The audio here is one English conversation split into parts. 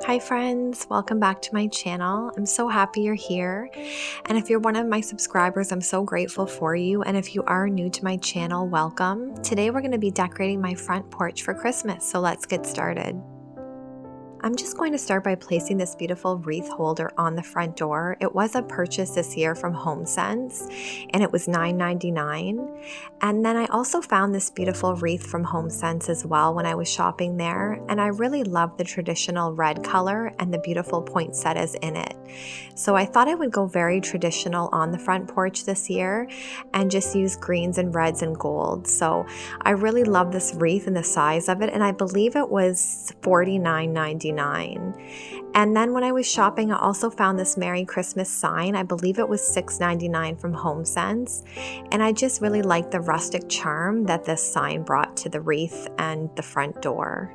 Hi friends, welcome back to my channel. I'm so happy you're here. And if you're one of my subscribers, I'm so grateful for you. And if you are new to my channel, welcome. Today we're going to be decorating my front porch for Christmas, so let's get started. I'm just going to start by placing this beautiful wreath holder on the front door. It was a purchase this year from HomeSense and it was $9.99. And then I also found this beautiful wreath from HomeSense as well when I was shopping there. And I really love the traditional red color and the beautiful poinsettias in it. So I thought I would go very traditional on the front porch this year and just use greens and reds and gold. So I really love this wreath and the size of it. And I believe it was $49.99. And then when I was shopping, I also found this Merry Christmas sign. I believe it was $6.99 from HomeSense. And I just really liked the rustic charm that this sign brought to the wreath and the front door.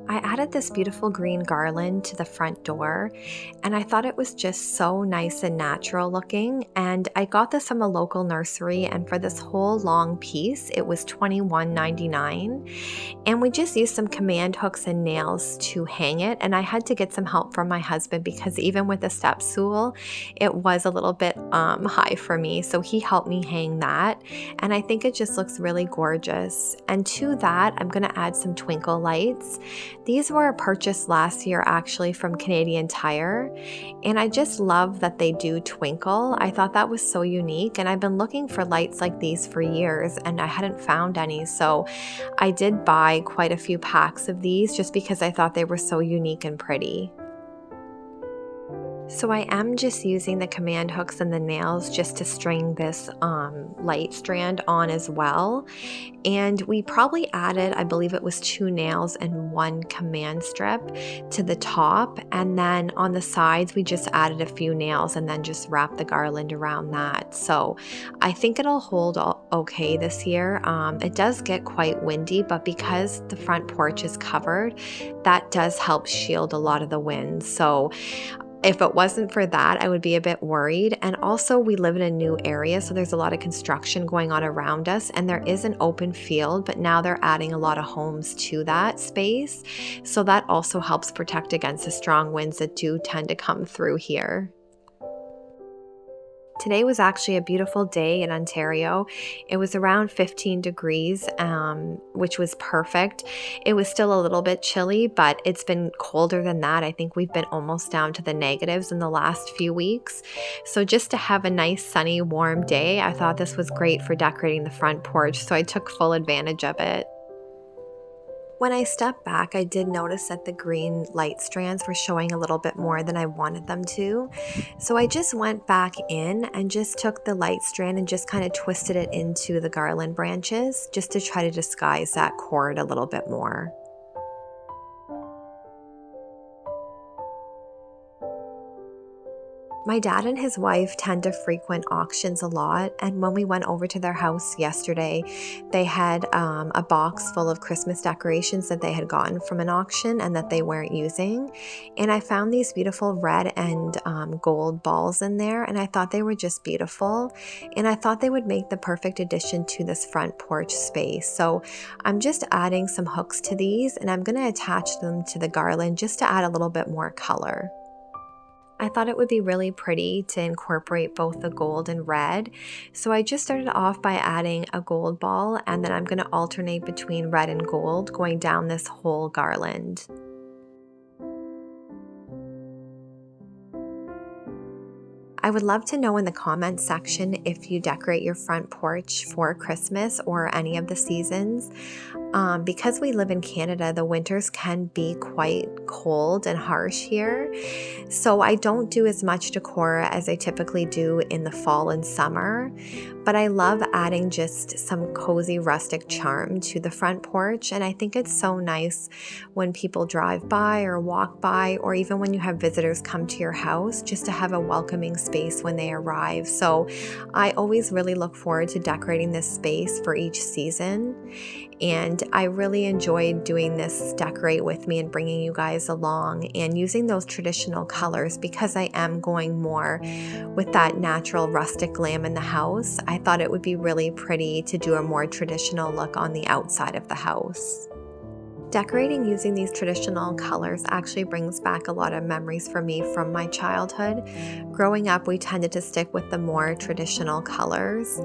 I added this beautiful green garland to the front door, and I thought it was just so nice and natural looking. And I got this from a local nursery, and for this whole long piece, it was $21.99. And we just used some command hooks and nails to hang it. And I had to get some help from my husband because even with the step stool, it was a little bit high for me. So he helped me hang that. And I think it just looks really gorgeous. And to that, I'm going to add some twinkle lights. These were purchased last year actually from Canadian Tire, and I just love that they do twinkle. I thought that was so unique, and I've been looking for lights like these for years and I hadn't found any, so I did buy quite a few packs of these just because I thought they were so unique and pretty. So I am just using the command hooks and the nails just to string this light strand on as well. And we probably added, I believe it was 2 nails and 1 command strip to the top. And then on the sides, we just added a few nails and then just wrapped the garland around that. So I think it'll hold okay this year. It does get quite windy, but because the front porch is covered, that does help shield a lot of the wind. So if it wasn't for that, I would be a bit worried. And also we live in a new area, so there's a lot of construction going on around us, and there is an open field, but now they're adding a lot of homes to that space. So that also helps protect against the strong winds that do tend to come through here. Today was actually a beautiful day in Ontario. It was around 15 degrees, which was perfect. It was still a little bit chilly, but it's been colder than that. I think we've been almost down to the negatives in the last few weeks. So just to have a nice, sunny, warm day, I thought this was great for decorating the front porch, so I took full advantage of it. When I stepped back, I did notice that the green light strands were showing a little bit more than I wanted them to. So I just went back in and just took the light strand and just kind of twisted it into the garland branches just to try to disguise that cord a little bit more. My dad and his wife tend to frequent auctions a lot, and when we went over to their house yesterday, they had a box full of Christmas decorations that they had gotten from an auction and that they weren't using. And I found these beautiful red and gold balls in there, and I thought they were just beautiful. And I thought they would make the perfect addition to this front porch space. So I'm just adding some hooks to these, and I'm going to attach them to the garland just to add a little bit more color. I thought it would be really pretty to incorporate both the gold and red. So I just started off by adding a gold ball, and then I'm going to alternate between red and gold going down this whole garland. I would love to know in the comments section if you decorate your front porch for Christmas or any of the seasons. Because we live in Canada, the winters can be quite cold and harsh here. So I don't do as much decor as I typically do in the fall and summer. But I love adding just some cozy rustic charm to the front porch. And I think it's so nice when people drive by or walk by, or even when you have visitors come to your house, just to have a welcoming space when they arrive. So I always really look forward to decorating this space for each season. And I really enjoyed doing this decorate with me and bringing you guys along and using those traditional colors because I am going more with that natural rustic glam in the house. I thought it would be really pretty to do a more traditional look on the outside of the house. Decorating using these traditional colors actually brings back a lot of memories for me from my childhood. Growing up, we tended to stick with the more traditional colors,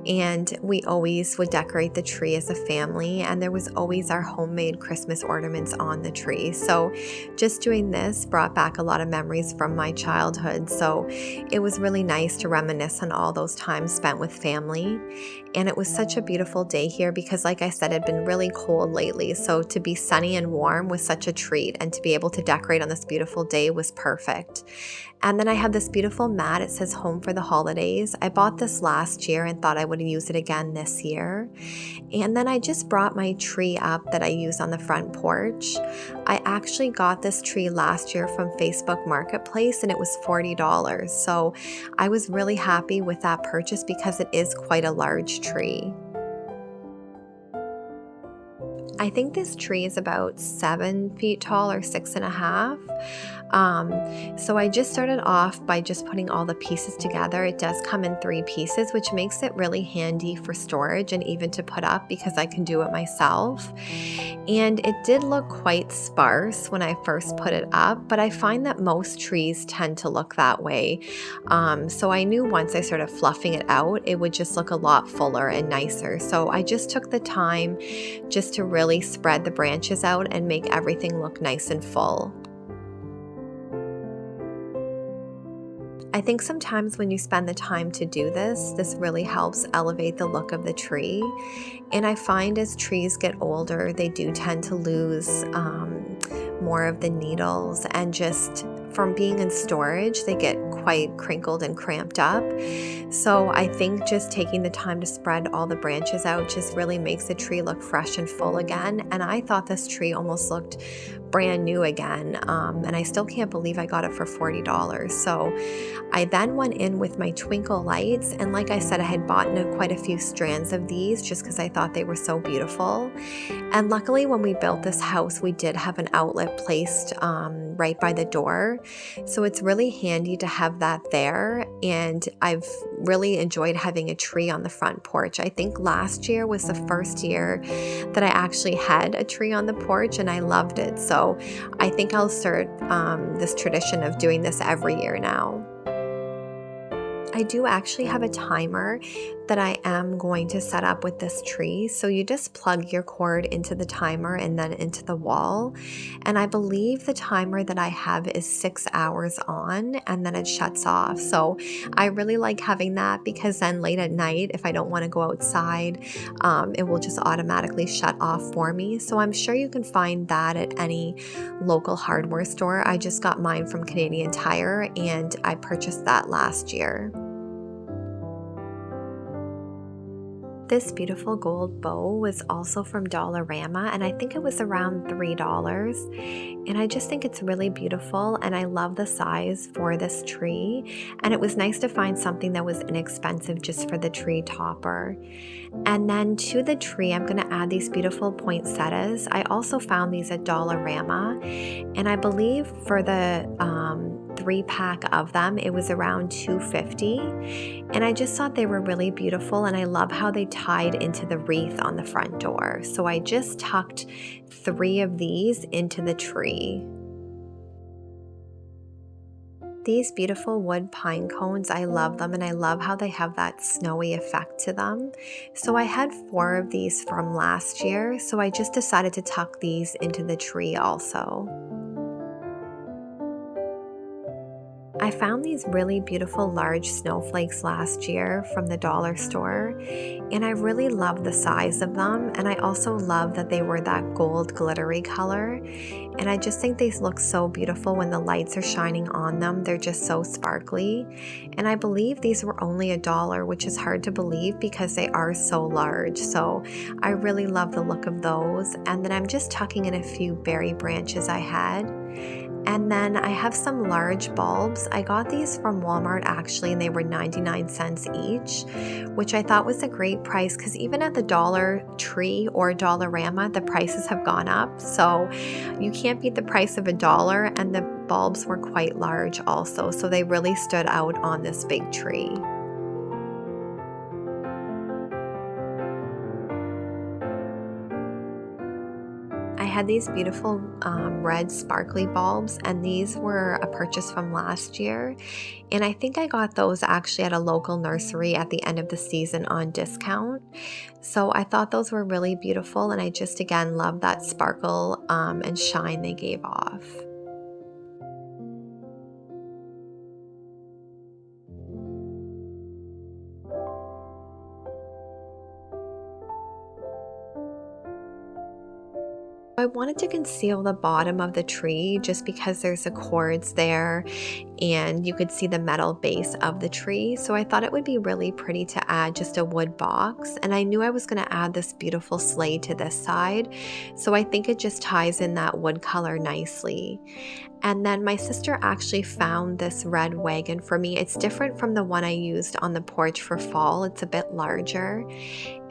and we always would decorate the tree as a family, and there was always our homemade Christmas ornaments on the tree. So just doing this brought back a lot of memories from my childhood. So it was really nice to reminisce on all those times spent with family. And it was such a beautiful day here because, like I said, it had been really cold lately. So to be sunny and warm was such a treat, and to be able to decorate on this beautiful day was perfect. And then I have this beautiful mat. It says Home for the Holidays. I bought this last year and thought I would use it again this year. And then I just brought my tree up that I use on the front porch. I actually got this tree last year from Facebook Marketplace and it was $40. So I was really happy with that purchase because it is quite a large tree. I think this tree is about 7 feet tall or 6.5. So I just started off by just putting all the pieces together. It does come in 3 pieces, which makes it really handy for storage and even to put up because I can do it myself. And it did look quite sparse when I first put it up, but I find that most trees tend to look that way. So I knew once I started fluffing it out, it would just look a lot fuller and nicer. So I just took the time just to really spread the branches out and make everything look nice and full. I think sometimes when you spend the time to do this really helps elevate the look of the tree. And I find as trees get older, they do tend to lose more of the needles, and just from being in storage, they get quite crinkled and cramped up. So I think just taking the time to spread all the branches out just really makes the tree look fresh and full again. And I thought this tree almost looked brand new again. And I still can't believe I got it for $40. So I then went in with my twinkle lights. And like I said, I had bought quite a few strands of these just because I thought they were so beautiful. And luckily when we built this house, we did have an outlet placed right by the door. So it's really handy to have that there. And I've really enjoyed having a tree on the front porch. I think last year was the first year that I actually had a tree on the porch, and I loved it. So I think I'll start this tradition of doing this every year now. I do actually have a timer that I am going to set up with this tree. So you just plug your cord into the timer and then into the wall. And I believe the timer that I have is 6 hours on and then it shuts off. So I really like having that because then late at night, if I don't want to go outside, it will just automatically shut off for me. So I'm sure you can find that at any local hardware store. I just got mine from Canadian Tire and I purchased that last year. This beautiful gold bow was also from Dollarama, and I think it was around $3. And I just think it's really beautiful, and I love the size for this tree. And it was nice to find something that was inexpensive just for the tree topper. And then to the tree, I'm going to add these beautiful poinsettias. I also found these at Dollarama, and I believe for the 3-pack of them, it was around $2.50. And I just thought they were really beautiful, and I love how they tied into the wreath on the front door. So I just tucked 3 of these into the tree. These beautiful wood pine cones, I love them, and I love how they have that snowy effect to them. So I had 4 of these from last year, so I just decided to tuck these into the tree also. I found these really beautiful large snowflakes last year from the dollar store, and I really love the size of them, and I also love that they were that gold glittery color, and I just think they look so beautiful when the lights are shining on them. They're just so sparkly, and I believe these were only $1, which is hard to believe because they are so large. So I really love the look of those, and then I'm just tucking in a few berry branches I had. And then I have some large bulbs. I got these from Walmart actually, and they were 99 cents each, which I thought was a great price because even at the Dollar Tree or Dollarama, the prices have gone up. So you can't beat the price of $1, and the bulbs were quite large also. So they really stood out on this big tree. I had these beautiful red sparkly bulbs, and these were a purchase from last year. And I think I got those actually at a local nursery at the end of the season on discount. So I thought those were really beautiful, and I just again love that sparkle and shine they gave off. I wanted to conceal the bottom of the tree just because there's the cords there and you could see the metal base of the tree. So I thought it would be really pretty to add just a wood box. And I knew I was going to add this beautiful sleigh to this side. So I think it just ties in that wood color nicely. And then my sister actually found this red wagon for me. It's different from the one I used on the porch for fall. It's a bit larger.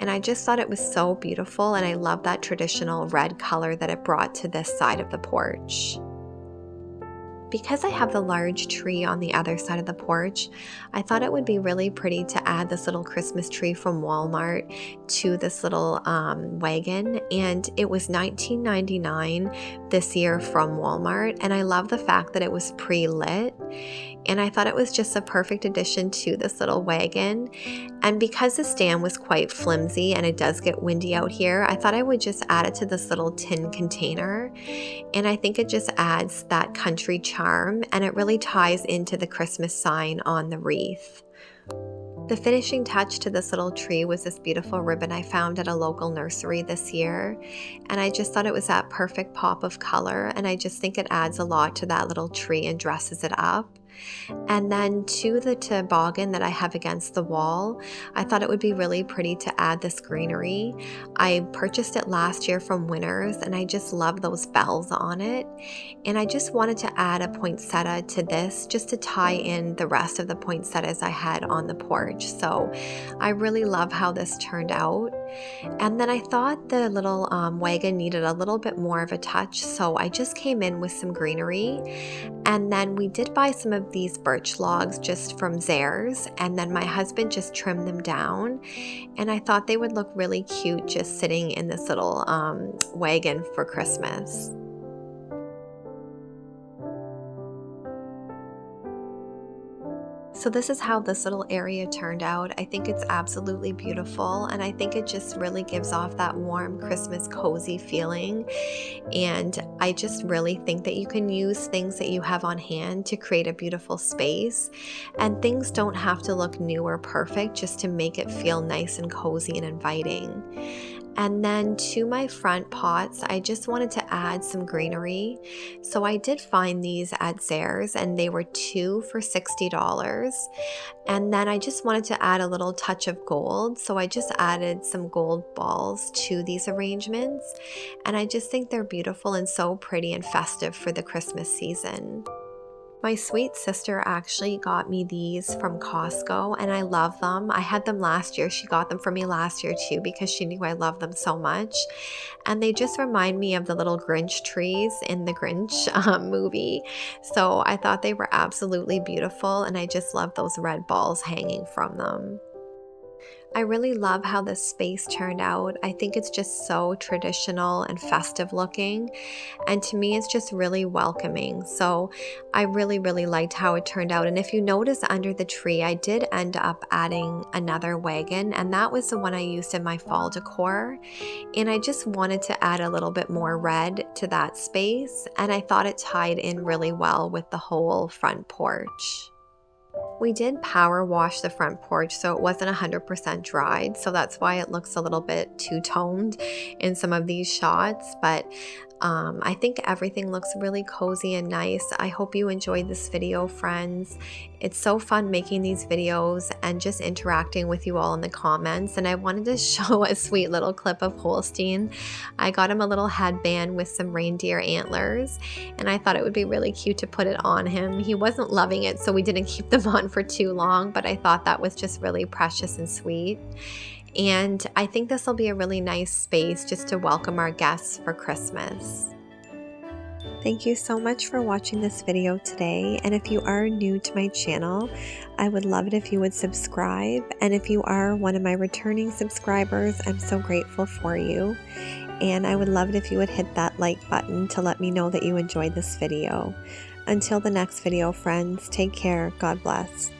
And I just thought it was so beautiful, and I love that traditional red color that it brought to this side of the porch. Because I have the large tree on the other side of the porch, I thought it would be really pretty to add this little Christmas tree from Walmart to this little wagon. And it was $19.99 this year from Walmart. And I love the fact that it was pre-lit. And I thought it was just a perfect addition to this little wagon. And because the stand was quite flimsy and it does get windy out here, I thought I would just add it to this little tin container. And I think it just adds that country charm, and it really ties into the Christmas sign on the wreath. The finishing touch to this little tree was this beautiful ribbon I found at a local nursery this year, and I just thought it was that perfect pop of color, and I just think it adds a lot to that little tree and dresses it up. And then to the toboggan that I have against the wall, I thought it would be really pretty to add this greenery. I purchased it last year from Winners, and I just love those bells on it. And I just wanted to add a poinsettia to this just to tie in the rest of the poinsettias I had on the porch. So I really love how this turned out. And then I thought the little wagon needed a little bit more of a touch, so I just came in with some greenery. And then we did buy some of these birch logs just from Zehrs, and then my husband just trimmed them down. And I thought they would look really cute just sitting in this little wagon for Christmas. So this is how this little area turned out. I think it's absolutely beautiful, and I think it just really gives off that warm Christmas cozy feeling. And I just really think that you can use things that you have on hand to create a beautiful space, and things don't have to look new or perfect just to make it feel nice and cozy and inviting. And then to my front pots, I just wanted to add some greenery. So I did find these at Zehrs, and they were 2 for $60. And then I just wanted to add a little touch of gold. So I just added some gold balls to these arrangements. And I just think they're beautiful and so pretty and festive for the Christmas season. My sweet sister actually got me these from Costco, and I love them. I had them last year. She got them for me last year too because she knew I love them so much. And they just remind me of the little Grinch trees in the Grinch movie. So I thought they were absolutely beautiful, and I just love those red balls hanging from them. I really love how this space turned out. I think it's just so traditional and festive looking, and to me it's just really welcoming. So I really liked how it turned out. And if you notice under the tree, I did end up adding another wagon, and that was the one I used in my fall decor. And I just wanted to add a little bit more red to that space, and I thought it tied in really well with the whole front porch. We did power wash the front porch, so it wasn't 100% dried, so that's why it looks a little bit two-toned in some of these shots. But I think everything looks really cozy and nice. I hope you enjoyed this video, friends. It's so fun making these videos and just interacting with you all in the comments. And I wanted to show a sweet little clip of Holstein. I got him a little headband with some reindeer antlers, and I thought it would be really cute to put it on him. He wasn't loving it, so we didn't keep them on for too long, but I thought that was just really precious and sweet. And I think this will be a really nice space just to welcome our guests for Christmas. Thank you so much for watching this video today, and if you are new to my channel, I would love it if you would subscribe, and if you are one of my returning subscribers, I'm so grateful for you, and I would love it if you would hit that like button to let me know that you enjoyed this video. Until the next video, friends, take care. God bless.